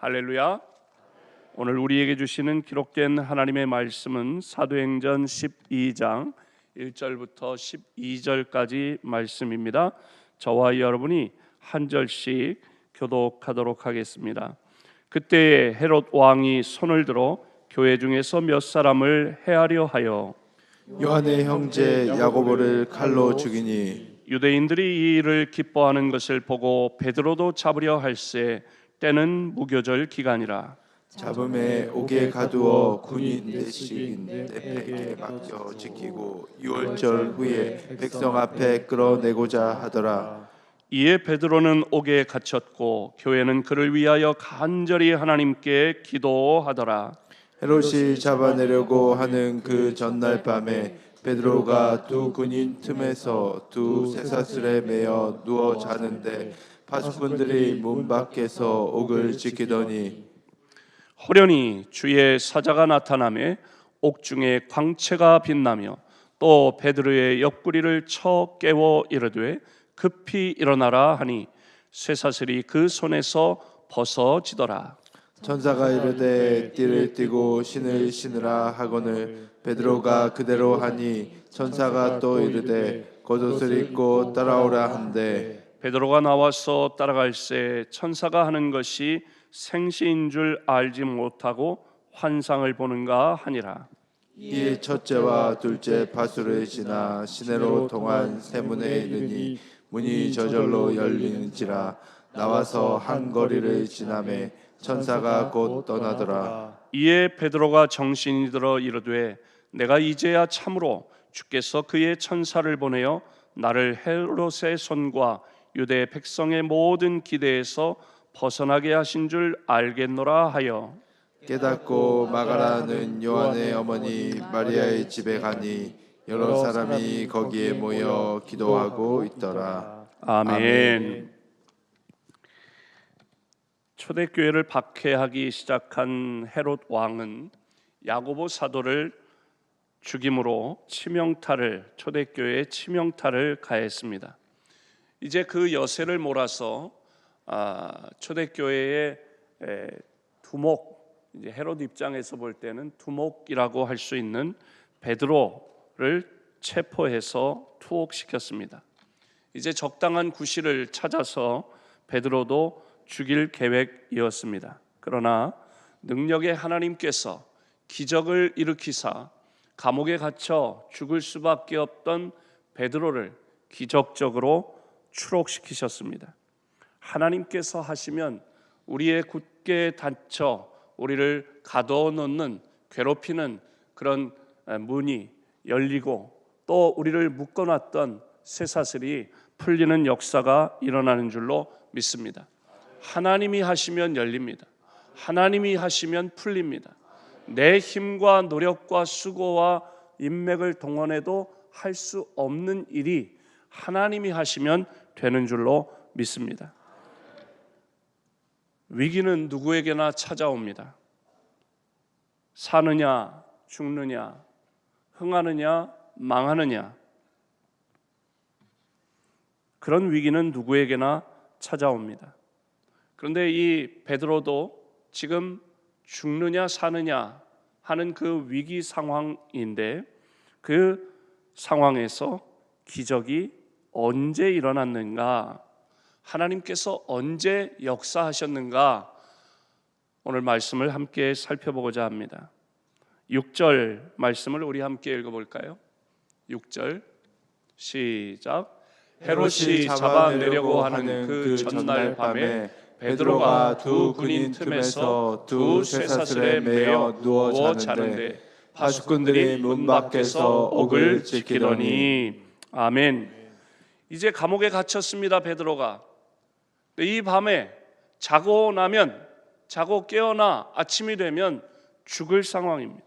할렐루야. 오늘 우리에게 주시는 기록된 하나님의 말씀은 사도행전 12장 1절부터 12절까지 말씀입니다. 저와 여러분이 한 절씩 교독하도록 하겠습니다. 그때에 헤롯 왕이 손을 들어 교회 중에서 몇 사람을 해하려 하여 요한의 형제 야고보를 칼로 죽이니 유대인들이 이 일을 기뻐하는 것을 보고 베드로도 잡으려 할세 때는 무교절 기간이라. 잡음에 옥에 가두어 군인 대식인 대패에게 맡겨 지키고 유월절 후에 백성 앞에 끌어내고자 하더라. 이에 베드로는 옥에 갇혔고 교회는 그를 위하여 간절히 하나님께 기도하더라. 헤롯이 잡아내려고 하는 그 전날 밤에 베드로가 두 군인 틈에서 두 쇠사슬에 매어 누워 자는데 파수꾼들이 문 밖에서 옥을 지키더니 호련히 주의 사자가 나타나매 옥중에 광채가 빛나며 또 베드로의 옆구리를 쳐 깨워 이르되 급히 일어나라 하니 쇠사슬이 그 손에서 벗어지더라. 천사가 이르되 띠를 띠고 신을 신으라 하거늘 베드로가 그대로 하니 천사가 또 이르되 겉옷을 입고 따라오라 한대 베드로가 나와서 따라갈새 천사가 하는 것이 생시인 줄 알지 못하고 환상을 보는가 하니라. 이에 첫째와 둘째 파수를 지나 시내로 통한 세문에 이르니 문이 저절로 열리는지라 나와서 한 거리를 지나매 천사가 곧 떠나더라. 이에 베드로가 정신이 들어 이르되 내가 이제야 참으로 주께서 그의 천사를 보내어 나를 헤롯의 손과 유대 백성의 모든 기대에서 벗어나게 하신 줄 알겠노라 하여 깨닫고 마가라는 요한의 어머니 마리아의 집에 가니 여러 사람이 거기에 모여 기도하고 있더라. 아멘. 초대교회를 박해하기 시작한 헤롯 왕은 야고보 사도를 죽임으로 초대교회에 치명타를 가했습니다. 이제 그 여세를 몰아서 초대교회의 두목, 이제 헤롯 입장에서 볼 때는 두목이라고 할 수 있는 베드로를 체포해서 투옥시켰습니다. 이제 적당한 구실을 찾아서 베드로도 죽일 계획이었습니다. 그러나 능력의 하나님께서 기적을 일으키사 감옥에 갇혀 죽을 수밖에 없던 베드로를 기적적으로 추록시키셨습니다. 하나님께서 하시면 우리의 굳게 닫혀 우리를 가둬놓는 괴롭히는 그런 문이 열리고 또 우리를 묶어놨던 쇠사슬이 풀리는 역사가 일어나는 줄로 믿습니다. 하나님이 하시면 열립니다. 하나님이 하시면 풀립니다. 내 힘과 노력과 수고와 인맥을 동원해도 할 수 없는 일이 하나님이 하시면 되는 줄로 믿습니다. 위기는 누구에게나 찾아옵니다. 사느냐 죽느냐, 흥하느냐 망하느냐, 그런 위기는 누구에게나 찾아옵니다. 그런데 이 베드로도 지금 죽느냐 사느냐 하는 그 위기 상황인데 그 상황에서 기적이 언제 일어났는가, 하나님께서 언제 역사하셨는가, 오늘 말씀을 함께 살펴보고자 합니다. 6절 말씀을 우리 함께 읽어볼까요? 6절 시작. 헤롯이 잡아내려고 하는 그 전날 밤에 베드로가 두 군인 틈에서 두 쇠사슬에 매어 누워 자는데 파수꾼들이 문 밖에서 옥을 지키더니. 아멘. 이제 감옥에 갇혔습니다. 베드로가. 이 밤에 자고 깨어나 아침이 되면 죽을 상황입니다.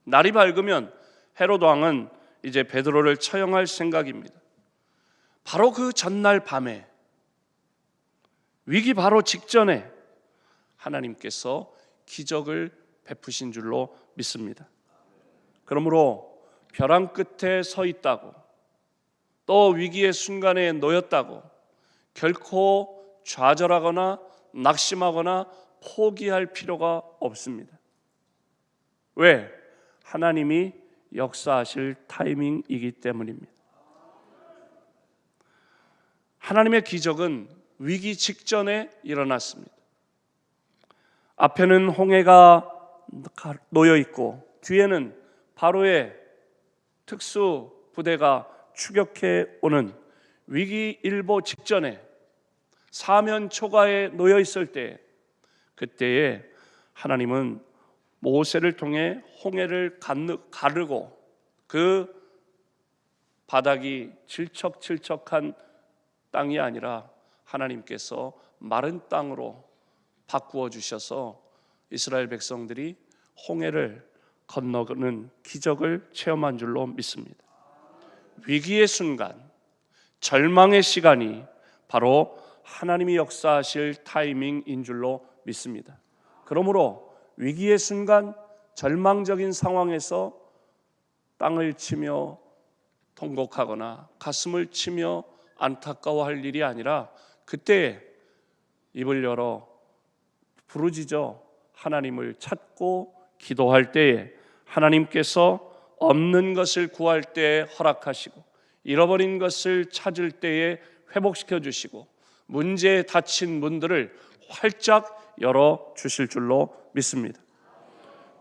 날이 밝으면 헤롯 왕은 이제 베드로를 처형할 생각입니다. 바로 그 전날 밤에, 위기 바로 직전에 하나님께서 기적을 베푸신 줄로 믿습니다. 그러므로 벼랑 끝에 서 있다고, 또 위기의 순간에 놓였다고 결코 좌절하거나 낙심하거나 포기할 필요가 없습니다. 왜? 하나님이 역사하실 타이밍이기 때문입니다. 하나님의 기적은 위기 직전에 일어났습니다. 앞에는 홍해가 놓여 있고 뒤에는 바로의 특수 부대가 추격해 오는 위기일보 직전에 사면 초가에 놓여 있을 때, 그때에 하나님은 모세를 통해 홍해를 가르고 그 바닥이 질척질척한 땅이 아니라 하나님께서 마른 땅으로 바꾸어 주셔서 이스라엘 백성들이 홍해를 건너는 기적을 체험한 줄로 믿습니다. 위기의 순간, 절망의 시간이 바로 하나님이 역사하실 타이밍인 줄로 믿습니다. 그러므로 위기의 순간, 절망적인 상황에서 땅을 치며 통곡하거나 가슴을 치며 안타까워할 일이 아니라 그때 입을 열어 부르짖어 하나님을 찾고 기도할 때에 하나님께서 없는 것을 구할 때에 허락하시고 잃어버린 것을 찾을 때에 회복시켜 주시고 문제에 닫힌 문들을 활짝 열어 주실 줄로 믿습니다.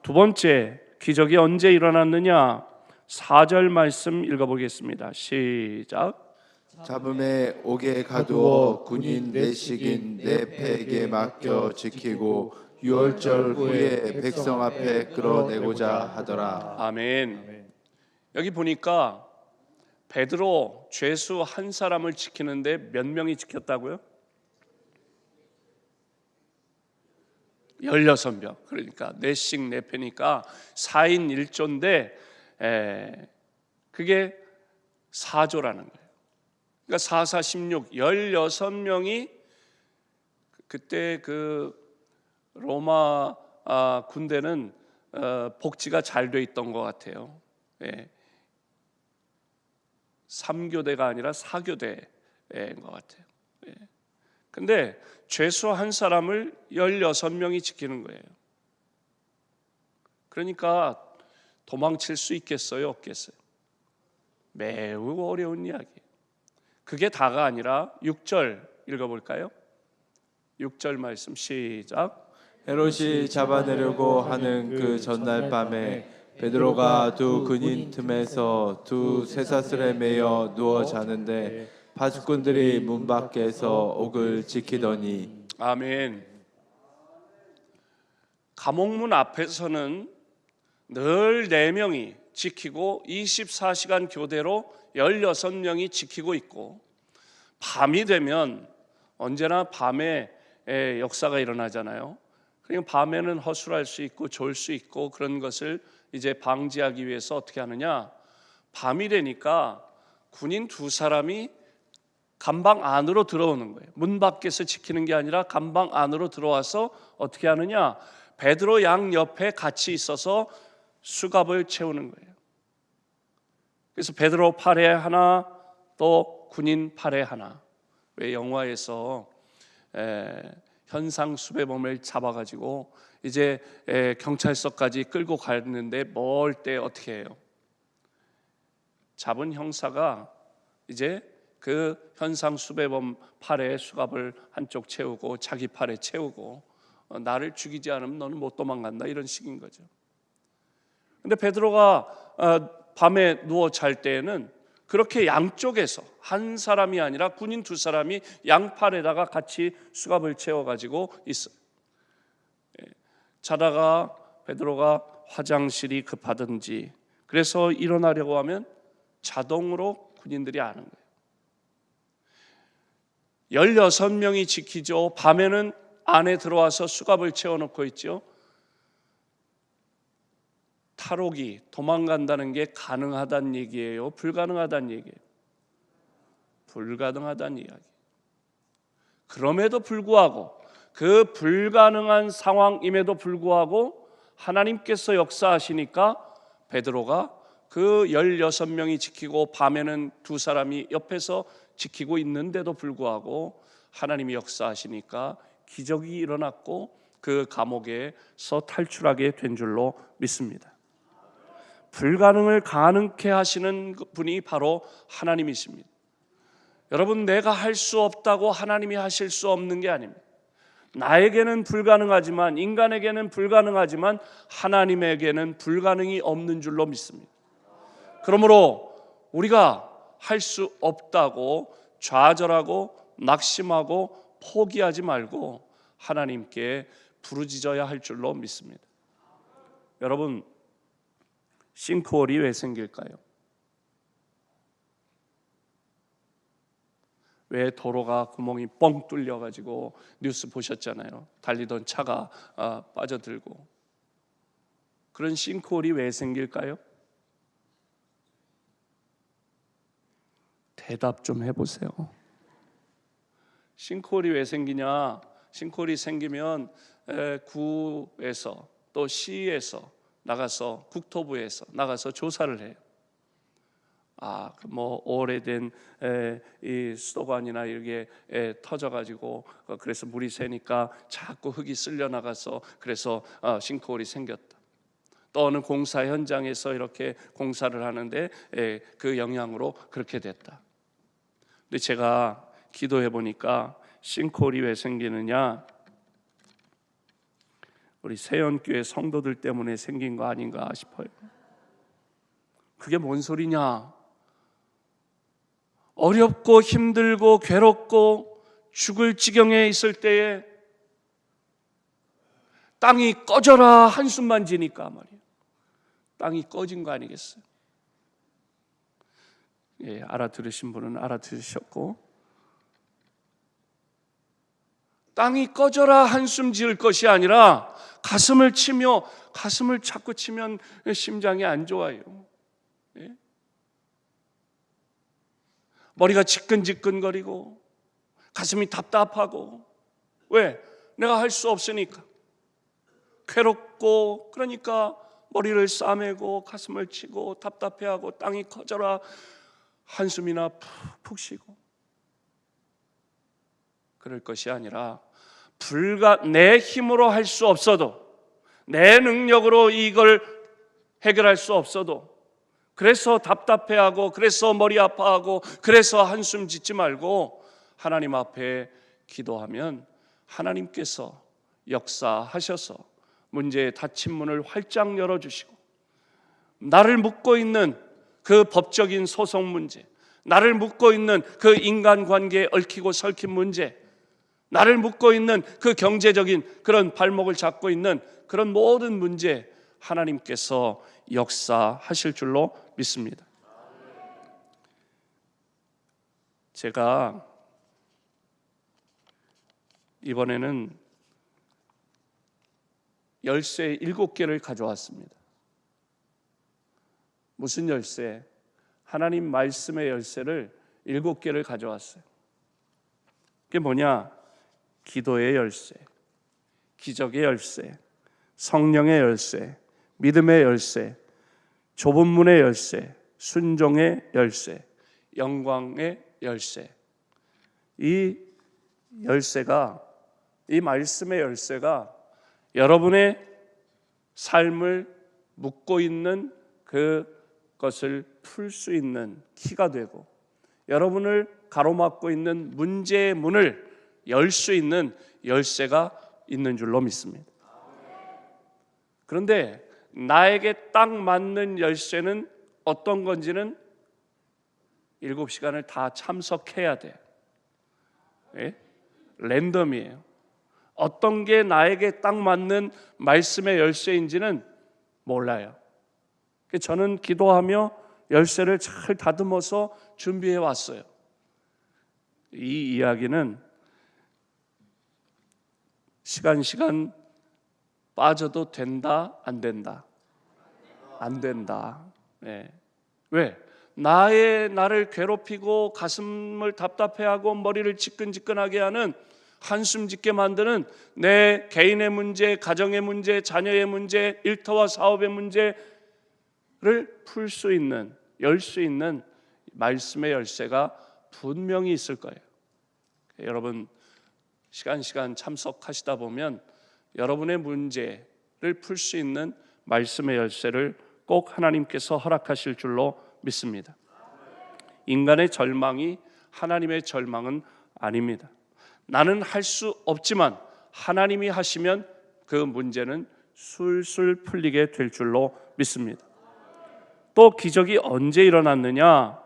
두 번째, 기적이 언제 일어났느냐? 4절 말씀 읽어보겠습니다. 시작. 잡음에 옥에 가두어 군인 내식인 내 패에게 맡겨 지키고 유월절 후에 백성 앞에 끌어내고자 하더라. 아멘. 여기 보니까 베드로 죄수 한 사람을 지키는데 몇 명이 지켰다고요? 16명. 그러니까 내식 내패니까 4인 1조인데 그게 4조라는 거예요. 그러니까 4, 4, 16, 16명이 그때 그 로마 군대는 복지가 잘 돼 있던 것 같아요. 3교대가 아니라 4교대인 것 같아요. 근데 죄수 한 사람을 16명이 지키는 거예요. 그러니까 도망칠 수 있겠어요, 없겠어요? 매우 어려운 이야기예요. 그게 다가 아니라 6절 읽어볼까요? 6절 말씀 시작. 헤롯이 잡아내려고 하는 그 전날 밤에 베드로가 두 군인 틈에서 두 쇠사슬에 매여 누워 자는데 파수꾼들이 문 밖에서 옥을 지키더니. 아멘. 감옥문 앞에서는 늘 4명이 지키고 24시간 교대로 16명이 지키고 있고, 밤이 되면 언제나 밤에 역사가 일어나잖아요. 그러니까 밤에는 허술할 수 있고 졸 수 있고 그런 것을 이제 방지하기 위해서 어떻게 하느냐? 밤이 되니까 군인 2사람이 감방 안으로 들어오는 거예요. 문 밖에서 지키는 게 아니라 감방 안으로 들어와서 어떻게 하느냐? 베드로 양 옆에 같이 있어서 수갑을 채우는 거예요. 그래서 베드로 팔에 하나, 또 군인 팔에 하나. 왜 영화에서 현상 수배범을 잡아가지고 이제 경찰서까지 끌고 갔는데 멀 때 어떻게 해요? 잡은 형사가 이제 그 현상 수배범 팔에 수갑을 한쪽 채우고 자기 팔에 채우고 나를 죽이지 않으면 너는 못 도망간다, 이런 식인 거죠. 근데 베드로가 밤에 누워 잘 때에는 그렇게 양쪽에서 한 사람이 아니라 군인 2사람이 양팔에다가 같이 수갑을 채워가지고 있어요. 자다가 베드로가 화장실이 급하든지 그래서 일어나려고 하면 자동으로 군인들이 아는 거예요. 16명이 지키죠. 밤에는 안에 들어와서 수갑을 채워놓고 있죠. 탈옥이 도망간다는 게 가능하다는 얘기예요? 불가능하다는 얘기예요? 불가능하다는 이야기. 그럼에도 불구하고 그 불가능한 상황임에도 불구하고 하나님께서 역사하시니까 베드로가 그 16명이 지키고 밤에는 2사람이 옆에서 지키고 있는데도 불구하고 하나님이 역사하시니까 기적이 일어났고 그 감옥에서 탈출하게 된 줄로 믿습니다. 불가능을 가능케 하시는 분이 바로 하나님이십니다. 여러분, 내가 할 수 없다고 하나님이 하실 수 없는 게 아닙니다. 나에게는 불가능하지만, 인간에게는 불가능하지만 하나님에게는 불가능이 없는 줄로 믿습니다. 그러므로 우리가 할 수 없다고 좌절하고 낙심하고 포기하지 말고 하나님께 부르짖어야 할 줄로 믿습니다. 여러분, 싱크홀이 왜 생길까요? 왜 도로가 구멍이 뻥 뚫려가지고 뉴스 보셨잖아요. 달리던 차가 빠져들고. 그런 싱크홀이 왜 생길까요? 대답 좀 해보세요. 싱크홀이 왜 생기냐? 싱크홀이 생기면 구에서 또 시에서 나가서, 국토부에서 나가서 조사를 해요. 뭐 오래된 이 수도관이나 이게 터져가지고 그래서 물이 새니까 자꾸 흙이 쓸려 나가서 그래서 싱크홀이 생겼다. 또 어느 공사 현장에서 이렇게 공사를 하는데 그 영향으로 그렇게 됐다. 근데 제가 기도해 보니까 싱크홀이 왜 생기느냐? 우리 세연교회 성도들 때문에 생긴 거 아닌가 싶어요. 그게 뭔 소리냐? 어렵고 힘들고 괴롭고 죽을 지경에 있을 때에 땅이 꺼져라 한숨만 지니까 말이에요. 땅이 꺼진 거 아니겠어요? 예, 알아들으신 분은 알아들으셨고, 땅이 꺼져라 한숨 지을 것이 아니라 가슴을 치며, 가슴을 자꾸 치면 심장이 안 좋아요. 예? 머리가 지끈지끈거리고 가슴이 답답하고. 왜? 내가 할 수 없으니까. 괴롭고, 그러니까 머리를 싸매고 가슴을 치고 답답해하고 땅이 커져라 한숨이나 푹 쉬고. 그럴 것이 아니라 내 힘으로 할 수 없어도, 내 능력으로 이걸 해결할 수 없어도, 그래서 답답해하고 그래서 머리 아파하고 그래서 한숨 짓지 말고 하나님 앞에 기도하면 하나님께서 역사하셔서 문제의 닫힌 문을 활짝 열어주시고, 나를 묶고 있는 그 법적인 소송 문제, 나를 묶고 있는 그 인간관계에 얽히고 설킨 문제, 나를 묶고 있는 그 경제적인 그런 발목을 잡고 있는 그런 모든 문제, 하나님께서 역사하실 줄로 믿습니다. 제가 이번에는 열쇠 7개를 가져왔습니다. 무슨 열쇠? 하나님 말씀의 열쇠를 7개를 가져왔어요. 그게 뭐냐? 기도의 열쇠, 기적의 열쇠, 성령의 열쇠, 믿음의 열쇠, 좁은 문의 열쇠, 순종의 열쇠, 영광의 열쇠. 이 열쇠가, 이 말씀의 열쇠가 여러분의 삶을 묶고 있는 그것을 풀 수 있는 키가 되고, 여러분을 가로막고 있는 문제의 문을 열 수 있는 열쇠가 있는 줄로 믿습니다. 그런데 나에게 딱 맞는 열쇠는 어떤 건지는 7시간을 다 참석해야 돼요. 예? 랜덤이에요. 어떤 게 나에게 딱 맞는 말씀의 열쇠인지는 몰라요. 저는 기도하며 열쇠를 잘 다듬어서 준비해 왔어요. 이 이야기는 시간 빠져도 된다, 안 된다? 안 된다. 네. 왜? 나를 괴롭히고 가슴을 답답해하고 머리를 지끈지끈하게 하는, 한숨 짓게 만드는 내 개인의 문제, 가정의 문제, 자녀의 문제, 일터와 사업의 문제를 풀 수 있는, 열 수 있는 말씀의 열쇠가 분명히 있을 거예요. 여러분, 시간 참석하시다 보면 여러분의 문제를 풀 수 있는 말씀의 열쇠를 꼭 하나님께서 허락하실 줄로 믿습니다. 인간의 절망이 하나님의 절망은 아닙니다. 나는 할 수 없지만 하나님이 하시면 그 문제는 술술 풀리게 될 줄로 믿습니다. 또 기적이 언제 일어났느냐?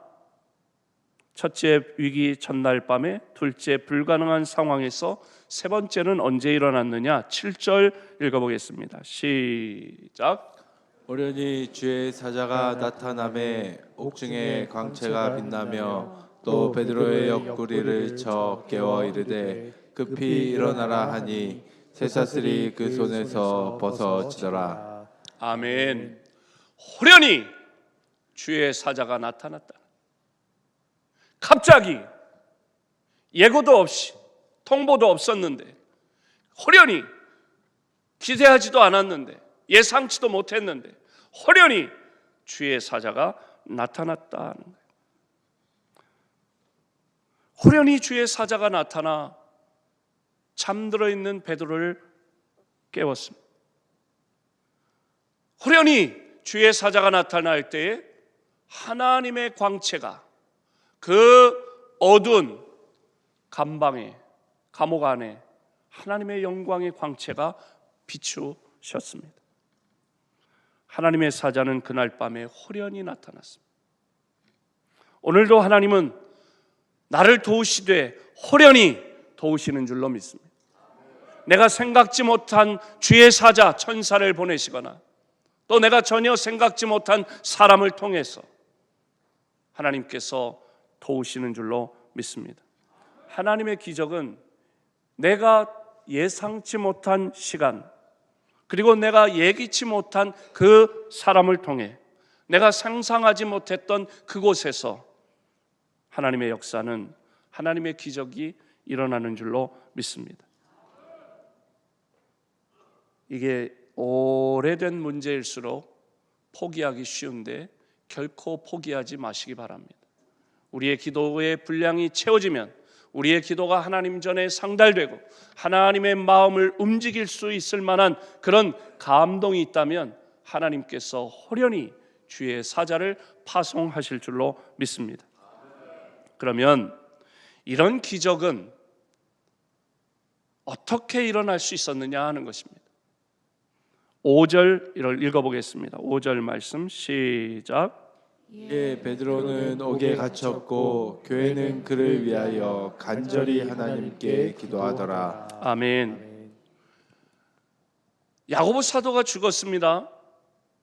첫째 위기 전날 밤에, 둘째 불가능한 상황에서, 세 번째는 언제 일어났느냐? 7절 읽어보겠습니다. 시작. 오련히 주의 사자가 나타나매 옥중에 광채가 빛나며 또 베드로의 옆구리를 쳐 깨워 이르되 급히 일어나라 하니 쇠사슬이 그 손에서 벗어지더라. 아멘. 호련히 주의 사자가 나타났다. 갑자기 예고도 없이 통보도 없었는데, 호련히 기대하지도 않았는데, 예상치도 못했는데 호련히 주의 사자가 나타났다는 거예요. 호련히 주의 사자가 나타나 잠들어 있는 베드로를 깨웠습니다. 호련히 주의 사자가 나타날 때에 하나님의 광채가 그 어두운 감방에, 감옥 안에 하나님의 영광의 광채가 비추셨습니다. 하나님의 사자는 그날 밤에 호련히 나타났습니다. 오늘도 하나님은 나를 도우시되 호련히 도우시는 줄로 믿습니다. 내가 생각지 못한 주의 사자, 천사를 보내시거나 또 내가 전혀 생각지 못한 사람을 통해서 하나님께서 도우시는 줄로 믿습니다. 하나님의 기적은 내가 예상치 못한 시간, 그리고 내가 예기치 못한 그 사람을 통해, 내가 상상하지 못했던 그곳에서 하나님의 역사는, 하나님의 기적이 일어나는 줄로 믿습니다. 이게 오래된 문제일수록 포기하기 쉬운데 결코 포기하지 마시기 바랍니다. 우리의 기도의 분량이 채워지면 우리의 기도가 하나님 전에 상달되고 하나님의 마음을 움직일 수 있을 만한 그런 감동이 있다면 하나님께서 호련히 주의 사자를 파송하실 줄로 믿습니다. 그러면 이런 기적은 어떻게 일어날 수 있었느냐 하는 것입니다. 5절 읽어보겠습니다. 5절 말씀 시작. 이에 베드로는 옥에 갇혔고 교회는 그를 위하여 간절히 하나님께 기도하더라. 아멘. 야고보 사도가 죽었습니다.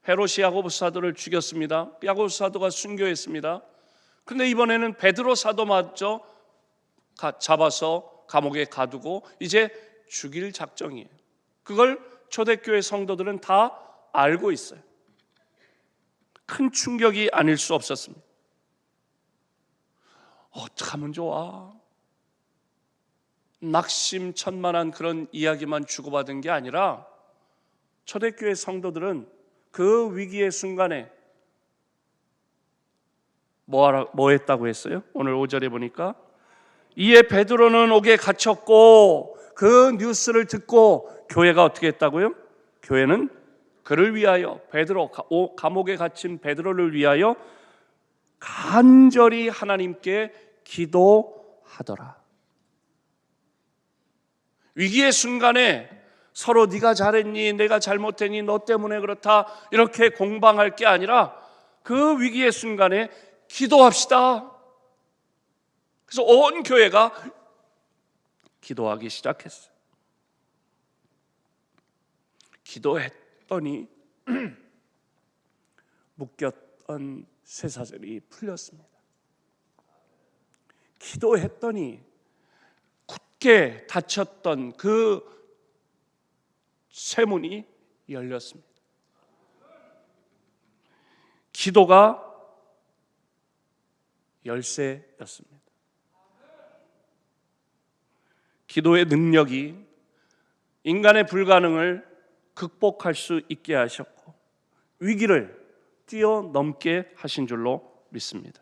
헤롯이 야고보 사도를 죽였습니다. 야고보 사도가 순교했습니다. 그런데 이번에는 베드로 사도마저 잡아서 감옥에 가두고 이제 죽일 작정이에요. 그걸 초대교회 성도들은 다 알고 있어요. 큰 충격이 아닐 수 없었습니다. 어떡하면 좋아? 낙심천만한 그런 이야기만 주고받은 게 아니라 초대교회 성도들은 그 위기의 순간에 뭐 했다고 했어요? 오늘 5절에 보니까 이에 베드로는 옥에 갇혔고 그 뉴스를 듣고 교회가 어떻게 했다고요? 교회는 그를 위하여, 베드로, 감옥에 갇힌 베드로를 위하여 간절히 하나님께 기도하더라. 위기의 순간에 서로 네가 잘했니, 내가 잘못했니, 너 때문에 그렇다 이렇게 공방할 게 아니라 그 위기의 순간에 기도합시다. 그래서 온 교회가 기도하기 시작했어요. 기도했더니 묶였던 쇠사슬이 풀렸습니다. 기도했더니 굳게 닫혔던 그 쇠문이 열렸습니다. 기도가 열쇠였습니다. 기도의 능력이 인간의 불가능을 극복할 수 있게 하셨고 위기를 뛰어넘게 하신 줄로 믿습니다.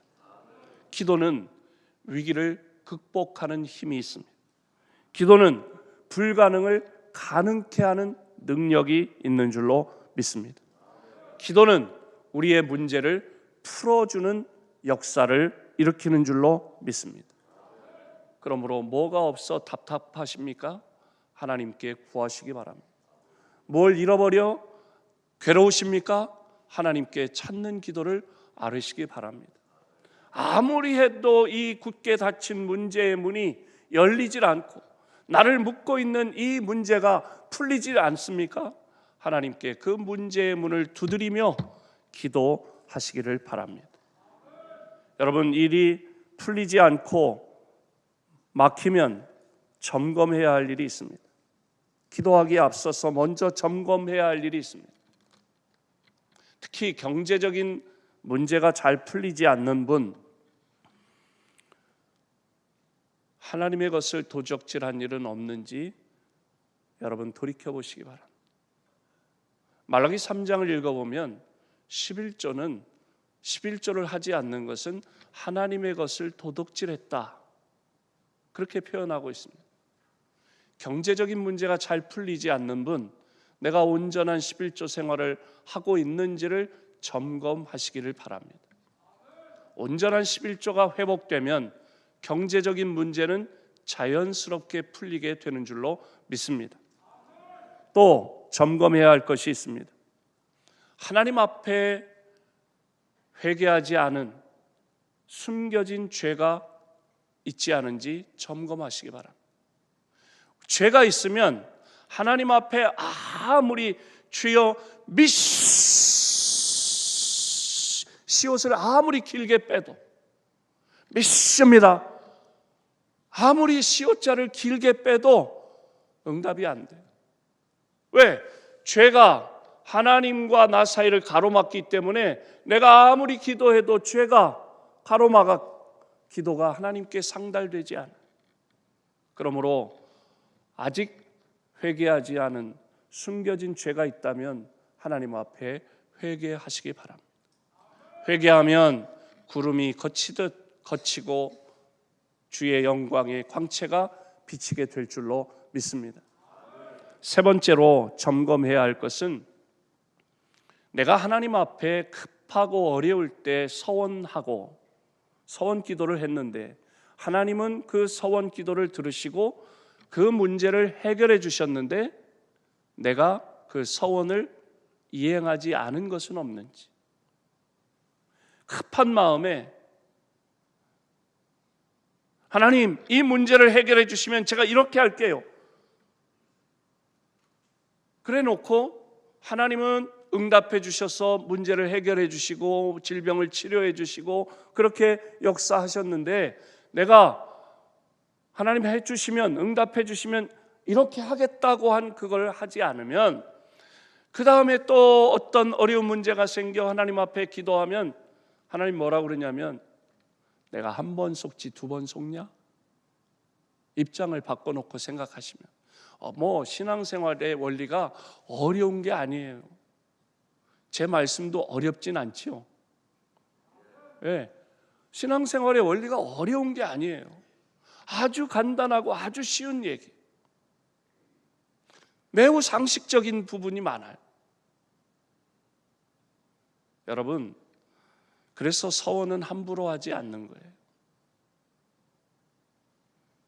기도는 위기를 극복하는 힘이 있습니다. 기도는 불가능을 가능케 하는 능력이 있는 줄로 믿습니다. 기도는 우리의 문제를 풀어주는 역사를 일으키는 줄로 믿습니다. 그러므로 뭐가 없어 답답하십니까? 하나님께 구하시기 바랍니다. 뭘 잃어버려 괴로우십니까? 하나님께 찾는 기도를 아뢰시기 바랍니다. 아무리 해도 이 굳게 닫힌 문제의 문이 열리질 않고 나를 묶고 있는 이 문제가 풀리지 않습니까? 하나님께 그 문제의 문을 두드리며 기도하시기를 바랍니다. 여러분, 일이 풀리지 않고 막히면 점검해야 할 일이 있습니다. 기도하기에 앞서서 먼저 점검해야 할 일이 있습니다. 특히 경제적인 문제가 잘 풀리지 않는 분, 하나님의 것을 도적질한 일은 없는지 여러분 돌이켜보시기 바랍니다. 말라기 3장을 읽어보면 11조를 하지 않는 것은 하나님의 것을 도둑질했다, 그렇게 표현하고 있습니다. 경제적인 문제가 잘 풀리지 않는 분, 내가 온전한 11조 생활을 하고 있는지를 점검하시기를 바랍니다. 온전한 11조가 회복되면 경제적인 문제는 자연스럽게 풀리게 되는 줄로 믿습니다. 또 점검해야 할 것이 있습니다. 하나님 앞에 회개하지 않은 숨겨진 죄가 있지 않은지 점검하시기 바랍니다. 죄가 있으면 하나님 앞에 아무리 주여 시옷을 아무리 길게 빼도 미십니다, 아무리 시옷자를 길게 빼도 응답이 안 돼요. 왜? 죄가 하나님과 나 사이를 가로막기 때문에 내가 아무리 기도해도 죄가 가로막아 기도가 하나님께 상달되지 않아요. 그러므로 아직 회개하지 않은 숨겨진 죄가 있다면 하나님 앞에 회개하시기 바랍니다. 회개하면 구름이 거치듯 거치고 주의 영광의 광채가 비치게 될 줄로 믿습니다. 세 번째로 점검해야 할 것은 내가 하나님 앞에 급하고 어려울 때 서원 기도를 했는데 하나님은 그 서원 기도를 들으시고 그 문제를 해결해 주셨는데 내가 그 서원을 이행하지 않은 것은 없는지, 급한 마음에 하나님 이 문제를 해결해 주시면 제가 이렇게 할게요, 그래 놓고 하나님은 응답해 주셔서 문제를 해결해 주시고 질병을 치료해 주시고 그렇게 역사하셨는데 내가 하나님 해주시면, 응답해 주시면 이렇게 하겠다고 한 그걸 하지 않으면 그 다음에 또 어떤 어려운 문제가 생겨 하나님 앞에 기도하면 하나님 뭐라고 그러냐면 내가 한 번 속지 두 번 속냐? 입장을 바꿔놓고 생각하시면 신앙생활의 원리가 어려운 게 아니에요. 제 말씀도 어렵진 않지요. 네. 신앙생활의 원리가 어려운 게 아니에요. 아주 간단하고 아주 쉬운 얘기, 매우 상식적인 부분이 많아요. 여러분, 그래서 서원은 함부로 하지 않는 거예요.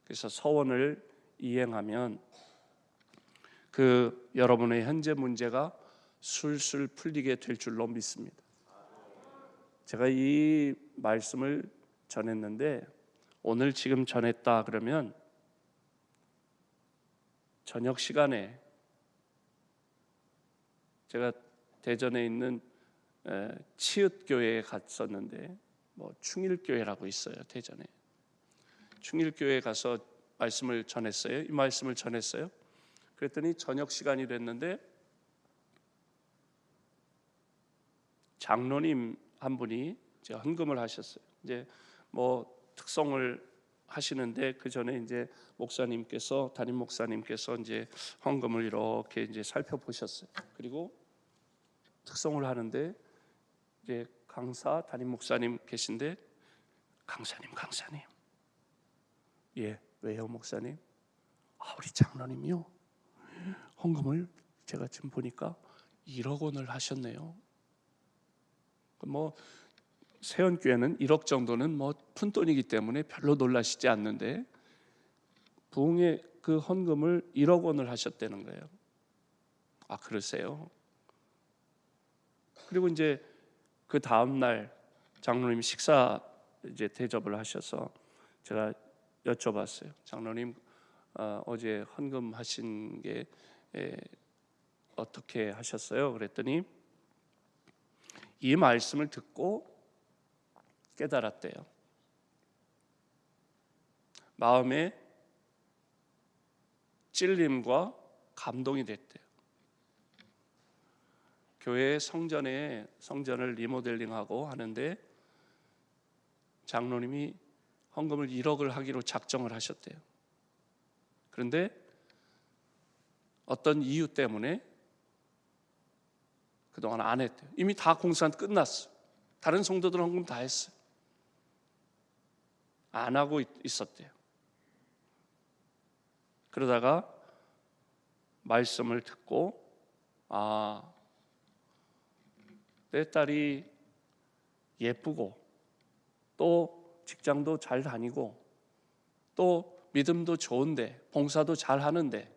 그래서 서원을 이행하면 그 여러분의 현재 문제가 술술 풀리게 될 줄로 믿습니다. 제가 이 말씀을 전했는데 오늘 지금 전했다 그러면 저녁 시간에 제가 대전에 있는 치읓교회에 갔었는데 충일교회라고 있어요. 대전에 충일교회에 가서 말씀을 전했어요. 이 말씀을 전했어요. 그랬더니 저녁 시간이 됐는데 장로님 한 분이 이제 헌금을 하셨어요. 이제 특성을 하시는데 그 전에 이제 목사님께서, 담임 목사님께서 이제 헌금을 이렇게 이제 살펴보셨어요. 그리고 특성을 하는데 이제 담임 목사님 계신데 강사님, 예, 왜요 목사님? 우리 장로님이요. 헌금을 제가 지금 보니까 1억 원을 하셨네요. 뭐 세연교회는 1억 정도는 뭐 푼돈이기 때문에 별로 놀라시지 않는데 부흥의 그 헌금을 1억 원을 하셨다는 거예요. 아, 그러세요? 그리고 이제 그 다음 날 장로님이 식사 이제 대접을 하셔서 제가 여쭤봤어요. 장로님, 어제 헌금하신 게 어떻게 하셨어요? 그랬더니 이 말씀을 듣고 깨달았대요. 마음에 찔림과 감동이 됐대요. 교회 성전을 리모델링하고 하는데 장로님이 헌금을 1억을 하기로 작정을 하셨대요. 그런데 어떤 이유 때문에 그동안 안 했대요. 이미 다 공사 끝났어. 다른 성도들은 헌금 다 했어요. 안 하고 있었대요. 그러다가 말씀을 듣고 내 딸이 예쁘고 또 직장도 잘 다니고 또 믿음도 좋은데 봉사도 잘 하는데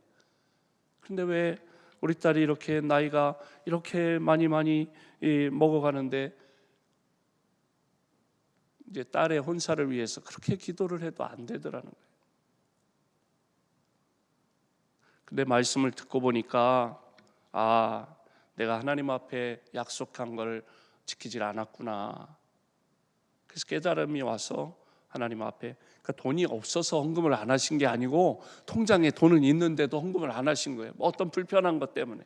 근데 왜 우리 딸이 이렇게 나이가 이렇게 많이 먹어가는데 이제 딸의 혼사를 위해서 그렇게 기도를 해도 안 되더라는 거예요. 근데 말씀을 듣고 보니까 내가 하나님 앞에 약속한 걸 지키질 않았구나. 그래서 깨달음이 와서 하나님 앞에, 그러니까 돈이 없어서 헌금을 안 하신 게 아니고 통장에 돈은 있는데도 헌금을 안 하신 거예요. 어떤 불편한 것 때문에.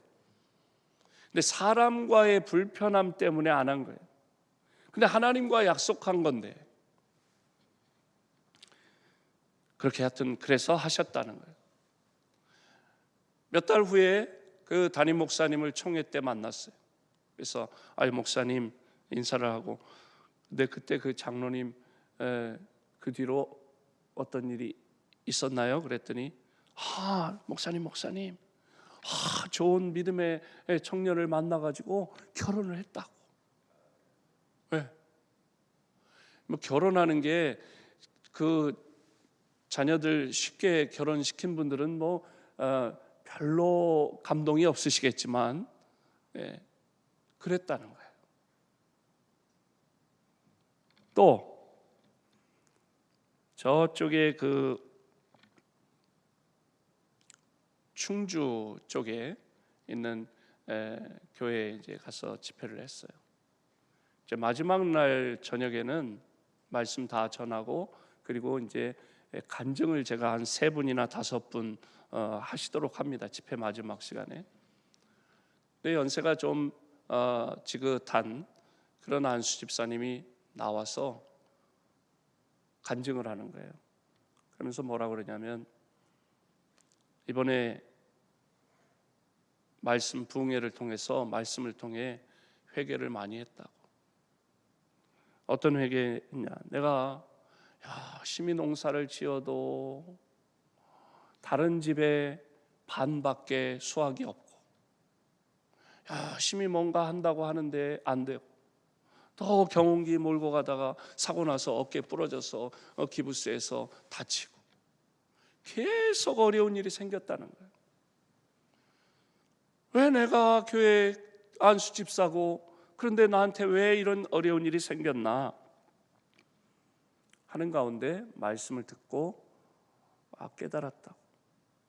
근데 사람과의 불편함 때문에 안 한 거예요. 근데 하나님과 약속한 건데 그렇게 하여튼 그래서 하셨다는 거예요. 몇 달 후에 그 담임 목사님을 총회 때 만났어요. 그래서 목사님 인사를 하고, 근데 그때 그 장로님 그 뒤로 어떤 일이 있었나요? 그랬더니 목사님 좋은 믿음의 청년을 만나가지고 결혼을 했다고. 왜? 뭐 결혼하는 게 그 자녀들 쉽게 결혼시킨 분들은 뭐 별로 감동이 없으시겠지만 그랬다는 거예요. 또 저쪽에 그 충주 쪽에 있는 교회에 이제 가서 집회를 했어요. 이제 마지막 날 저녁에는 말씀 다 전하고 그리고 이제 간증을 제가 한 3분이나 5분 하시도록 합니다. 집회 마지막 시간에. 근데 연세가 좀 지긋한 그런 안수 집사님이 나와서 간증을 하는 거예요. 그러면서 뭐라고 그러냐면 이번에 말씀 부흥회를 통해서 말씀을 통해 회개를 많이 했다고. 어떤 회개냐? 내가 열심히 농사를 지어도 다른 집에 반밖에 수확이 없고 열심히 뭔가 한다고 하는데 안 되고 또 경운기 몰고 가다가 사고 나서 어깨 부러져서 기부스에서 다치고 계속 어려운 일이 생겼다는 거예요. 왜 내가 교회 안수 집사고 그런데 나한테 왜 이런 어려운 일이 생겼나 하는 가운데 말씀을 듣고 깨달았다고.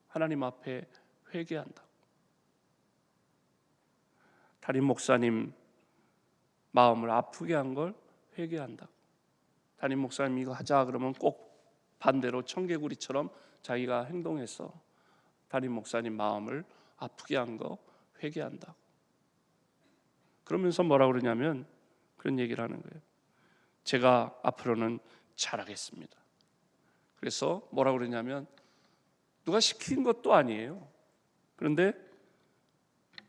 하나님 앞에 회개한다고. 담임 목사님 마음을 아프게 한 걸 회개한다고. 담임 목사님 이거 하자 그러면 꼭 반대로 청개구리처럼 자기가 행동해서 담임 목사님 마음을 아프게 한 거 회개한다고. 그러면서 뭐라고 그러냐면 그런 얘기를 하는 거예요. 제가 앞으로는 잘하겠습니다. 그래서 뭐라고 그러냐면 누가 시킨 것도 아니에요. 그런데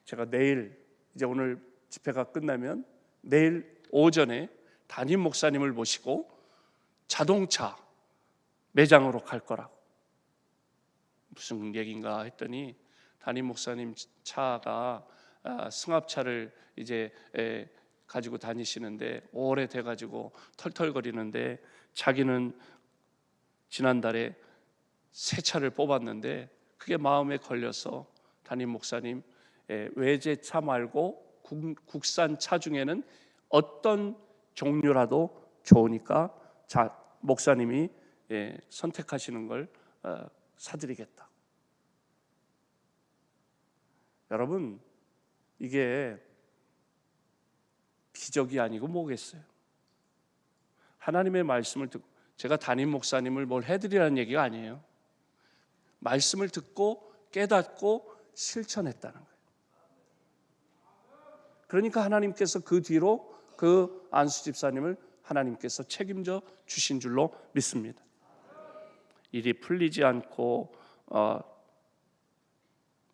제가 내일 이제 오늘 집회가 끝나면 내일 오전에 담임 목사님을 모시고 자동차 매장으로 갈 거라고. 무슨 얘기인가 했더니 담임 목사님 차가 승합차를 이제 가지고 다니시는데 오래돼 가지고 털털거리는데 자기는 지난달에 새 차를 뽑았는데 그게 마음에 걸려서 담임 목사님 외제차 말고 국산 차 중에는 어떤 종류라도 좋으니까 목사님이 선택하시는 걸 사드리겠다. 여러분, 이게 기적이 아니고 뭐겠어요? 하나님의 말씀을 듣고, 제가 담임 목사님을 뭘 해드리라는 얘기가 아니에요. 말씀을 듣고 깨닫고 실천했다는 거예요. 그러니까 하나님께서 그 뒤로 그 안수 집사님을 하나님께서 책임져 주신 줄로 믿습니다. 일이 풀리지 않고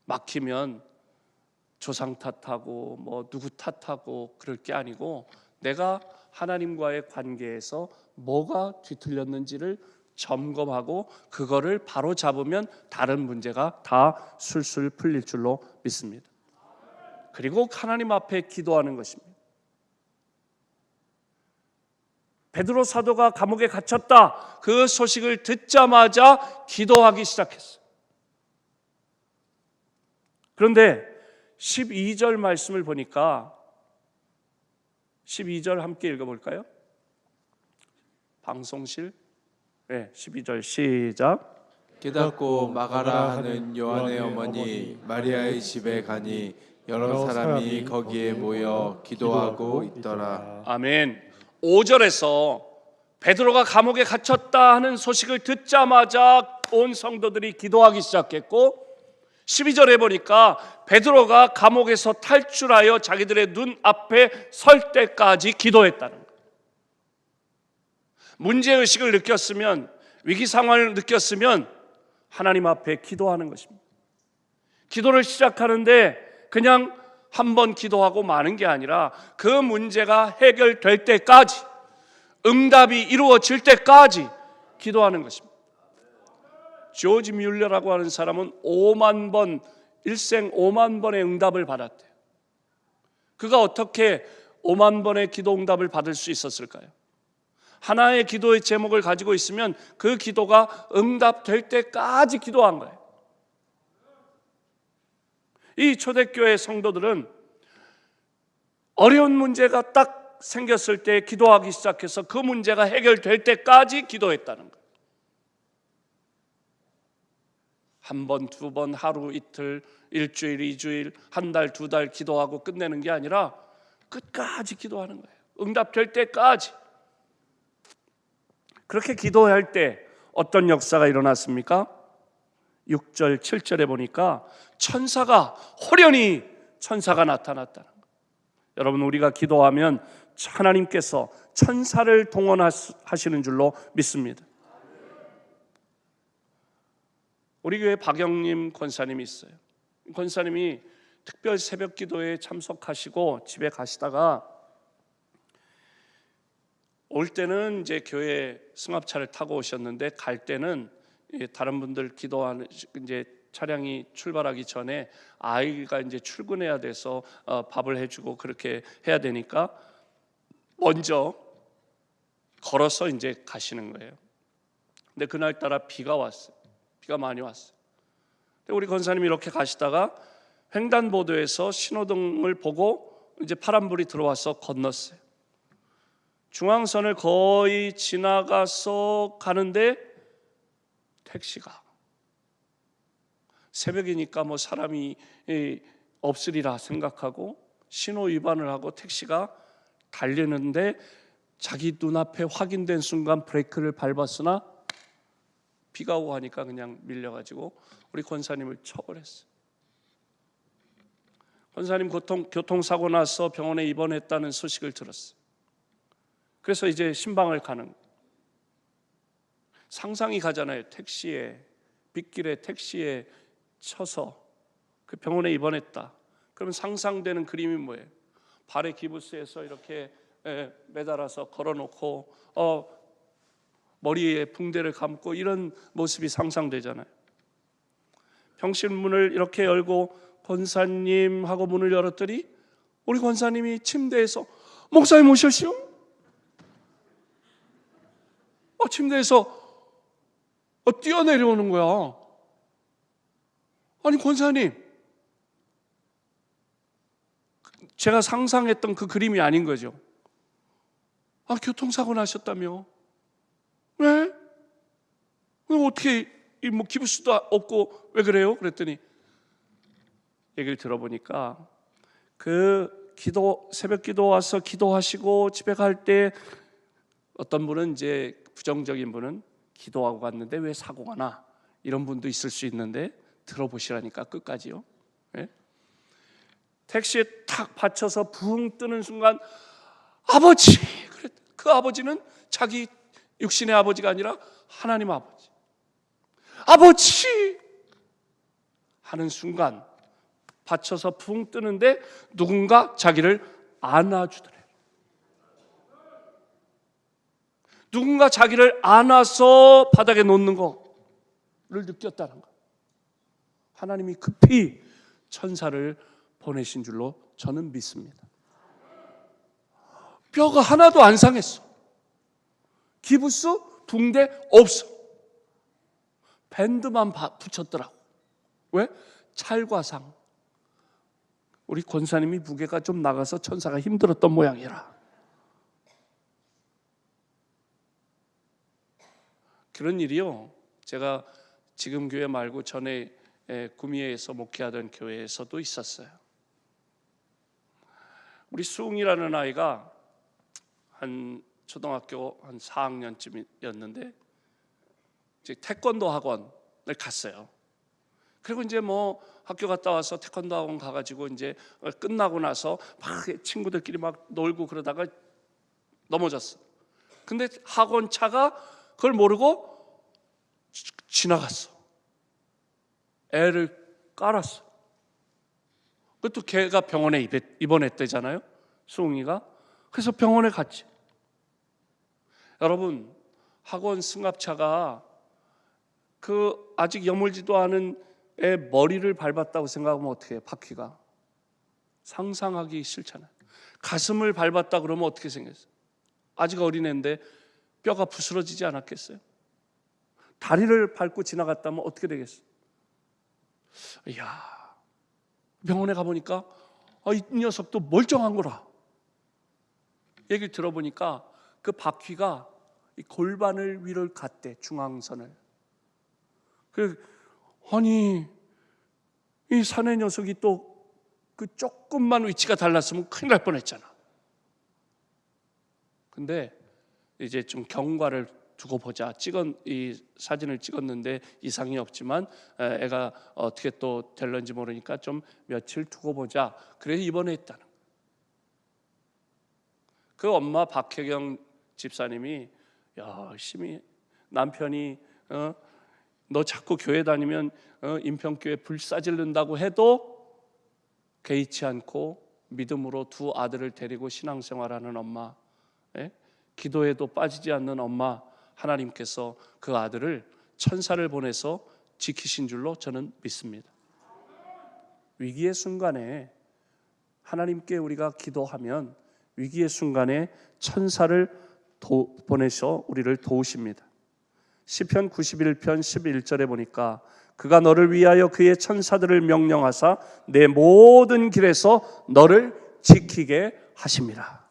막히면 조상 탓하고 뭐 누구 탓하고 그럴 게 아니고 내가 하나님과의 관계에서 뭐가 뒤틀렸는지를 점검하고 그거를 바로 잡으면 다른 문제가 다 술술 풀릴 줄로 믿습니다. 그리고 하나님 앞에 기도하는 것입니다. 베드로 사도가 감옥에 갇혔다. 그 소식을 듣자마자 기도하기 시작했어요. 그런데 12절 말씀을 보니까 12절 함께 읽어볼까요? 방송실 12절 시작. 깨닫고 마가라 하는 요한의 어머니 마리아의 집에 가니 여러 사람이 거기에 모여 기도하고 있더라. 아멘. 5절에서 베드로가 감옥에 갇혔다 하는 소식을 듣자마자 온 성도들이 기도하기 시작했고 12절에 보니까 베드로가 감옥에서 탈출하여 자기들의 눈앞에 설 때까지 기도했다는 거예요. 문제의식을 느꼈으면, 위기 상황을 느꼈으면 하나님 앞에 기도하는 것입니다. 기도를 시작하는데 그냥 한 번 기도하고 마는 게 아니라 그 문제가 해결될 때까지, 응답이 이루어질 때까지 기도하는 것입니다. 조지 뮬러라고 하는 사람은 5만 번, 일생 5만 번의 응답을 받았대요. 그가 어떻게 5만 번의 기도 응답을 받을 수 있었을까요? 하나의 기도의 제목을 가지고 있으면 그 기도가 응답될 때까지 기도한 거예요. 이 초대교회 성도들은 어려운 문제가 딱 생겼을 때 기도하기 시작해서 그 문제가 해결될 때까지 기도했다는 거예요. 한 번, 두 번, 하루, 이틀, 일주일, 이주일, 한 달, 두 달 기도하고 끝내는 게 아니라 끝까지 기도하는 거예요. 응답될 때까지. 그렇게 기도할 때 어떤 역사가 일어났습니까? 6절, 7절에 보니까 호련히 천사가 나타났다는 거예요. 여러분, 우리가 기도하면 하나님께서 천사를 동원하시는 줄로 믿습니다. 우리 교회 박영림 권사님이 있어요. 권사님이 특별 새벽 기도에 참석하시고 집에 가시다가 올 때는 이제 교회 승합차를 타고 오셨는데 갈 때는 다른 분들 기도하는 이제 차량이 출발하기 전에 아이가 이제 출근해야 돼서 밥을 해주고 그렇게 해야 되니까 먼저 걸어서 이제 가시는 거예요. 근데 그날따라 비가 왔어요. 비가 많이 왔어요. 근데 우리 권사님이 이렇게 가시다가 횡단보도에서 신호등을 보고 이제 파란불이 들어와서 건넜어요. 중앙선을 거의 지나가서 가는데 택시가 새벽이니까 뭐 사람이 없으리라 생각하고 신호 위반을 하고 택시가 달리는데 자기 눈앞에 확인된 순간 브레이크를 밟았으나 비가 오고 하니까 그냥 밀려가지고 우리 권사님을 쳐버렸어요. 권사님 교통사고 나서 병원에 입원했다는 소식을 들었어요. 그래서 이제 신방을 가는 거예요. 상상이 가잖아요. 빗길에 택시에 쳐서 그 병원에 입원했다. 그러면 상상되는 그림이 뭐예요? 발에 기부스에서 이렇게 매달아서 걸어놓고 머리에 붕대를 감고 이런 모습이 상상되잖아요. 병실 문을 이렇게 열고 권사님 하고 문을 열었더니 우리 권사님이 침대에서 목사님 오셨시오? 침대에서 뛰어내려오는 거야. 아니 권사님, 제가 상상했던 그 그림이 아닌 거죠. 교통사고 나셨다며? 왜? 어떻게 뭐 기부수도 없고 왜 그래요? 그랬더니 얘기를 들어보니까 그 새벽 기도 와서 기도하시고 집에 갈 때 어떤 분은 이제 부정적인 분은 기도하고 갔는데 왜 사고가 나? 이런 분도 있을 수 있는데 들어보시라니까 끝까지요. 네? 택시에 탁 받쳐서 붕 뜨는 순간 아버지! 그 아버지는 자기 육신의 아버지가 아니라 하나님 아버지. 아버지! 하는 순간 받쳐서 붕 뜨는데 누군가 자기를 안아주더래. 누군가 자기를 안아서 바닥에 놓는 거를 느꼈다는 거. 하나님이 급히 천사를 보내신 줄로 저는 믿습니다. 뼈가 하나도 안 상했어. 기부스, 붕대 없어. 밴드만 붙였더라고. 왜? 찰과상. 우리 권사님이 무게가 좀 나가서 천사가 힘들었던 모양이라. 그런 일이요, 제가 지금 교회 말고 전에 구미에서 목회하던 교회에서도 있었어요. 우리 수웅이라는 아이가 한 초등학교 한 4학년쯤이었는데 이제 태권도 학원을 갔어요. 그리고 이제 뭐 학교 갔다 와서 태권도 학원 가가지고 이제 끝나고 나서 막 친구들끼리 막 놀고 그러다가 넘어졌어. 근데 학원 차가 그걸 모르고 지나갔어. 애를 깔았어. 그것도 걔가 병원에 입원했대잖아요, 수웅이가. 그래서 병원에 갔지. 여러분, 학원 승합차가 그 아직 여물지도 않은 애 머리를 밟았다고 생각하면 어떻게 해요? 바퀴가 상상하기 싫잖아요. 가슴을 밟았다 그러면 어떻게 생겼어요? 아직 어린애인데 뼈가 부스러지지 않았겠어요? 다리를 밟고 지나갔다면 어떻게 되겠어요? 이야, 병원에 가보니까 이 녀석도 멀쩡한 거라. 얘기를 들어보니까 그 바퀴가 이 골반을 위를 갔대, 중앙선을. 아니, 이 사내 녀석이 또 그 조금만 위치가 달랐으면 큰일 날 뻔했잖아. 근데 이제 좀 경과를 두고 보자. 이 사진을 찍었는데 이상이 없지만 애가 어떻게 또 될런지 모르니까 좀 며칠 두고 보자. 그래서 입원했다는. 그 엄마 박혜경 집사님이 열심히 남편이 너 자꾸 교회 다니면 인평교회 불사질른다고 해도 개의치 않고 믿음으로 두 아들을 데리고 신앙생활하는 엄마, 기도에도 빠지지 않는 엄마, 하나님께서 그 아들을 천사를 보내서 지키신 줄로 저는 믿습니다. 위기의 순간에 하나님께 우리가 기도하면 위기의 순간에 천사를 보내서 우리를 도우십니다. 시편 91편 11절에 보니까 그가 너를 위하여 그의 천사들을 명령하사 내 모든 길에서 너를 지키게 하심이라.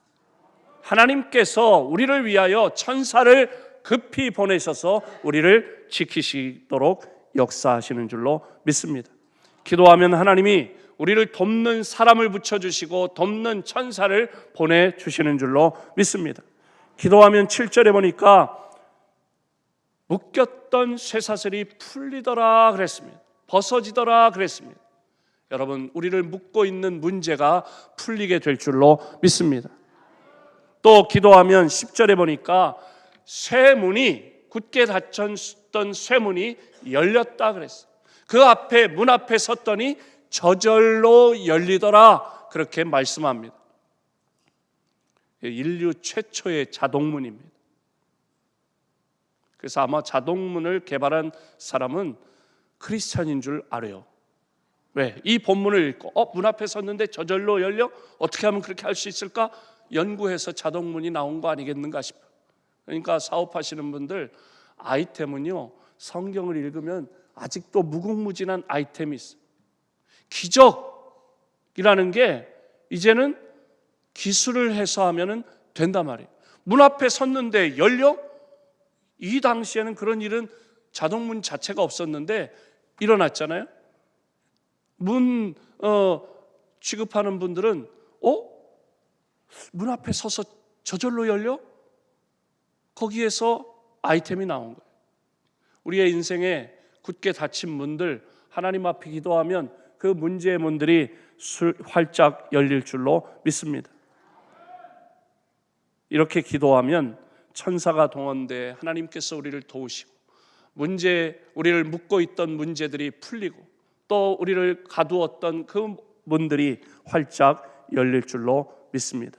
하나님께서 우리를 위하여 천사를 급히 보내셔서 우리를 지키시도록 역사하시는 줄로 믿습니다. 기도하면 하나님이 우리를 돕는 사람을 붙여주시고 돕는 천사를 보내주시는 줄로 믿습니다. 기도하면 7절에 보니까 묶였던 쇠사슬이 풀리더라 그랬습니다. 벗어지더라 그랬습니다. 여러분, 우리를 묶고 있는 문제가 풀리게 될 줄로 믿습니다. 또 기도하면 10절에 보니까 쇠문이, 굳게 닫혔던 쇠문이 열렸다 그랬어요. 그 앞에, 문 앞에 섰더니 저절로 열리더라, 그렇게 말씀합니다. 인류 최초의 자동문입니다. 그래서 아마 자동문을 개발한 사람은 크리스찬인 줄 알아요. 왜? 이 본문을 읽고 문 앞에 섰는데 저절로 열려? 어떻게 하면 그렇게 할 수 있을까? 연구해서 자동문이 나온 거 아니겠는가 싶어요. 그러니까 사업하시는 분들, 아이템은요, 성경을 읽으면 아직도 무궁무진한 아이템이 있어요. 기적이라는 게 이제는 기술을 해서 하면 된단 말이에요. 문 앞에 섰는데 열려? 이 당시에는 그런 일은 자동문 자체가 없었는데 일어났잖아요. 문 취급하는 분들은 문 앞에 서서 저절로 열려? 거기에서 아이템이 나온 거예요. 우리의 인생에 굳게 닫힌 문들, 하나님 앞에 기도하면 그 문제의 문들이 활짝 열릴 줄로 믿습니다. 이렇게 기도하면 천사가 동원돼 하나님께서 우리를 도우시고 우리를 묶고 있던 문제들이 풀리고 또 우리를 가두었던 그 문들이 활짝 열릴 줄로 믿습니다.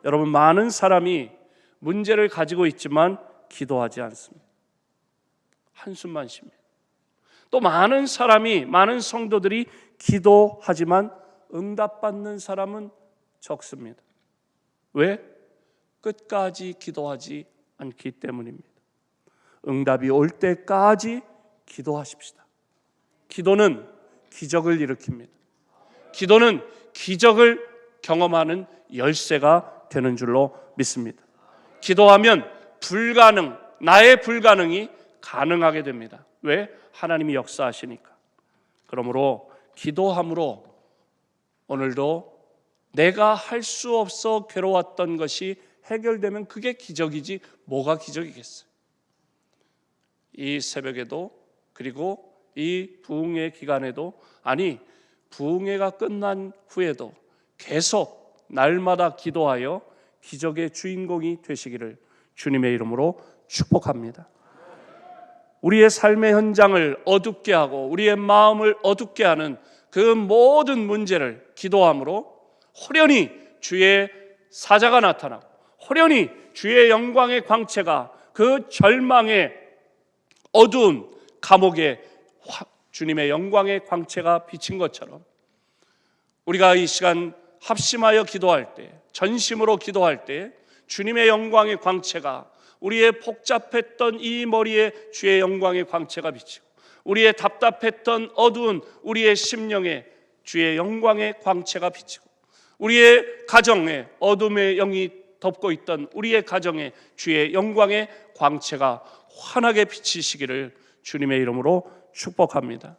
여러분, 많은 사람이 문제를 가지고 있지만 기도하지 않습니다. 한숨만 쉽니다. 또 많은 성도들이 기도하지만 응답받는 사람은 적습니다. 왜? 끝까지 기도하지 않기 때문입니다. 응답이 올 때까지 기도하십시다. 기도는 기적을 일으킵니다. 기도는 기적을 경험하는 열쇠가 되는 줄로 믿습니다. 기도하면 나의 불가능이 가능하게 됩니다. 왜? 하나님이 역사하시니까. 그러므로 기도함으로 오늘도 내가 할 수 없어 괴로웠던 것이 해결되면 그게 기적이지 뭐가 기적이겠어요. 이 새벽에도, 그리고 이 부흥회 기간에도, 부흥회가 끝난 후에도 계속 날마다 기도하여 기적의 주인공이 되시기를 주님의 이름으로 축복합니다. 우리의 삶의 현장을 어둡게 하고 우리의 마음을 어둡게 하는 그 모든 문제를 기도함으로 호련히 주의 사자가 나타나고 호련히 주의 영광의 광채가 그 절망의 어두운 감옥에 주님의 영광의 광채가 비친 것처럼 우리가 이 시간 합심하여 기도할 때, 전심으로 기도할 때 주님의 영광의 광채가 우리의 복잡했던 이 머리에 주의 영광의 광채가 비치고 우리의 답답했던 어두운 우리의 심령에 주의 영광의 광채가 비치고 우리의 가정에 어둠의 영이 덮고 있던 우리의 가정에 주의 영광의 광채가 환하게 비치시기를 주님의 이름으로 축복합니다.